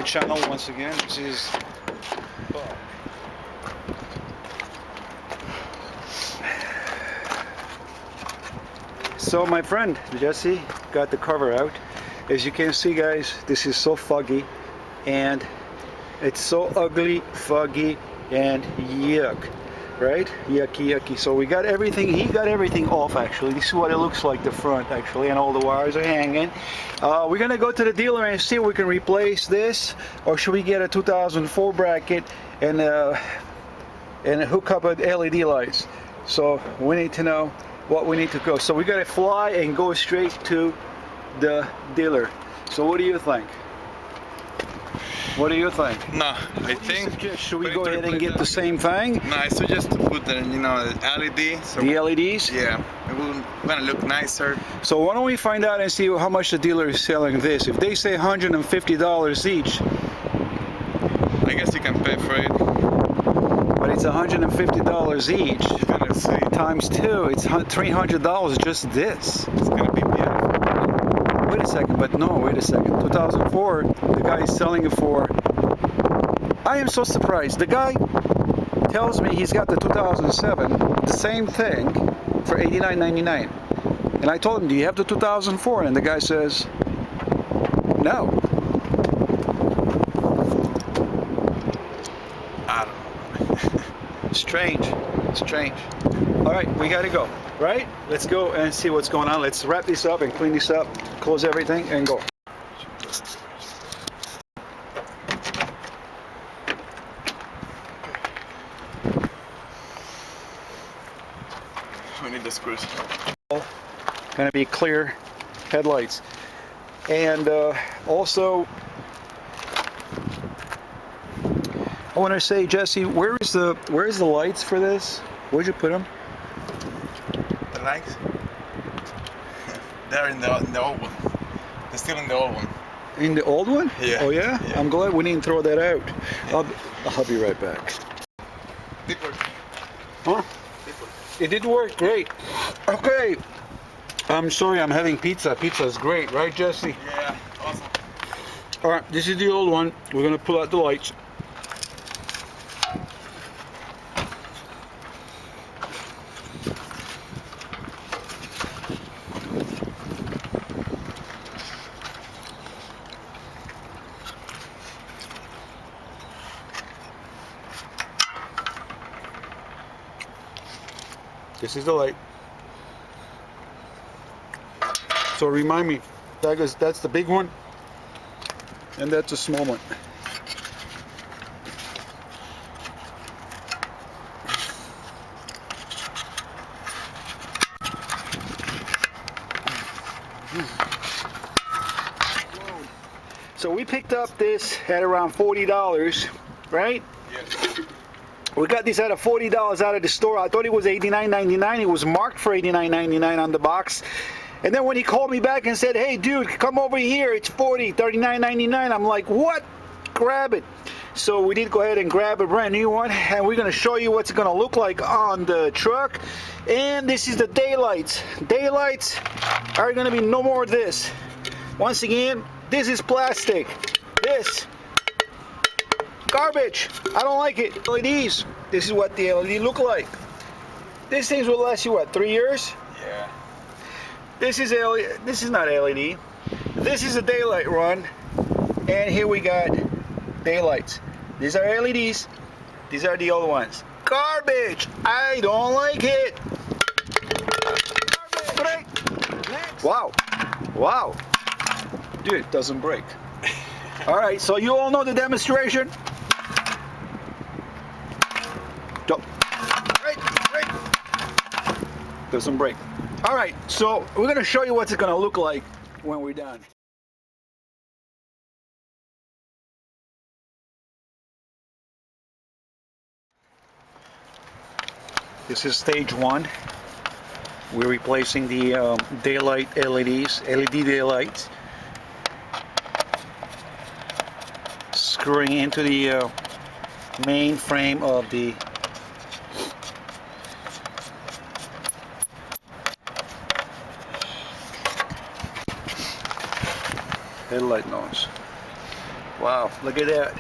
channel once again. This is so my friend Jesse got the cover out. As you can see, guys, this is so foggy and it's so ugly, foggy, and yuck, right? Yucky. So we got everything, he got everything off actually. This is what it looks like, the front actually, and all the wires are hanging. We're gonna go to the dealer and see if we can replace this, or should we get a 2004 bracket and hook up with LED lights. So we need to know what we need to go. So we gotta fly and go straight to the dealer. So what do you think? What do you think? No, I think... Should we go ahead and get the same thing? No, I suggest to put the, LED. So the LEDs? Yeah, it will gonna look nicer. So why don't we find out and see how much the dealer is selling this? If they say $150 each, I guess you can pay for it. but it's $150 each. You're gonna see. Times 2, it's $300 just this. It's gonna be beautiful. Wait a second, but no, wait a second. 2004, the guy is selling it for... I am so surprised. The guy tells me he's got the 2007, the same thing, for $89.99. And I told him, do you have the 2004? And the guy says, no. I don't know. Strange. All right, we gotta go, right? Let's go and see what's going on. Let's wrap this up and clean this up, close everything, and go. We need the screws. Gonna be clear headlights, and also I want to say, Jesse, where's the lights for this? Where'd you put them? The lights? They're in the old one. They're still in the old one. In the old one? Yeah. Oh yeah? Yeah. I'm glad we didn't throw that out. Yeah. I'll be right back. Did work. Huh? It did work, great. Okay. I'm sorry, I'm having pizza. Pizza is great, right, Jesse? Yeah, awesome. All right, this is the old one. We're gonna pull out the lights. This is the light. So remind me, that's the big one, and that's a small one. So we picked up this at around $40, right? Yeah. We got this at $40 out of the store. I thought it was $89.99. It was marked for $89.99 on the box. And then when he called me back and said, hey dude, come over here, it's $39.99. I'm like, what? Grab it. So we did go ahead and grab a brand new one, and we're gonna show you what's gonna look like on the truck. And this is the daylights. Daylights are gonna be no more of this. Once again, this is plastic. This garbage. I don't like it. LEDs. This is what the LED look like. These things will last you what, 3 years? Yeah. This is LED. This is not LED. This is a daylight run, and here we got daylights. These are LEDs. These are the old ones. Garbage. I don't like it. Garbage. Next. Wow. Dude, it doesn't break. All right, so you all know the demonstration. Right. Doesn't break. All right, so we're gonna show you what it's gonna look like when we're done. This is stage 1. We're replacing the daylight LEDs, LED daylights. Screwing into the main frame of the headlight nose. Wow, look at that.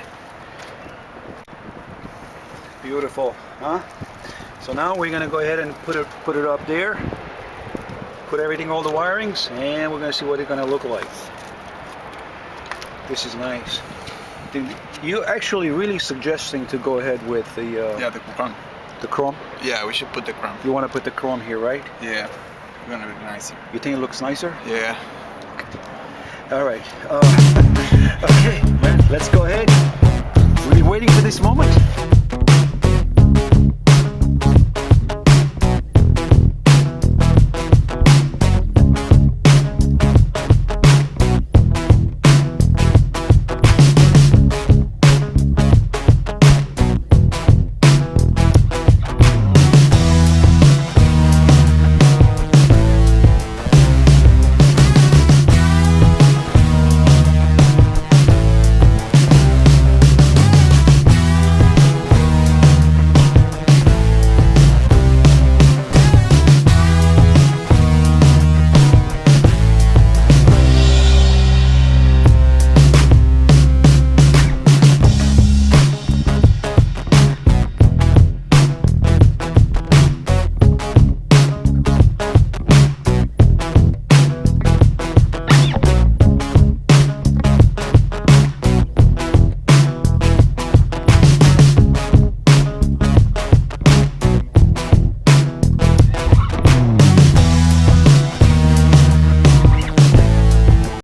Beautiful, huh? So now we're gonna go ahead and put it up there. Put everything, all the wirings, and we're gonna see what it's gonna look like. This is nice. You actually really suggesting to go ahead with the Yeah, the chrome. the chrome? Yeah, we should put the chrome. You want to put the chrome here, right? Yeah, it's gonna be nicer. You think it looks nicer? Yeah. All right. Okay, man, let's go ahead. We've been waiting for this moment.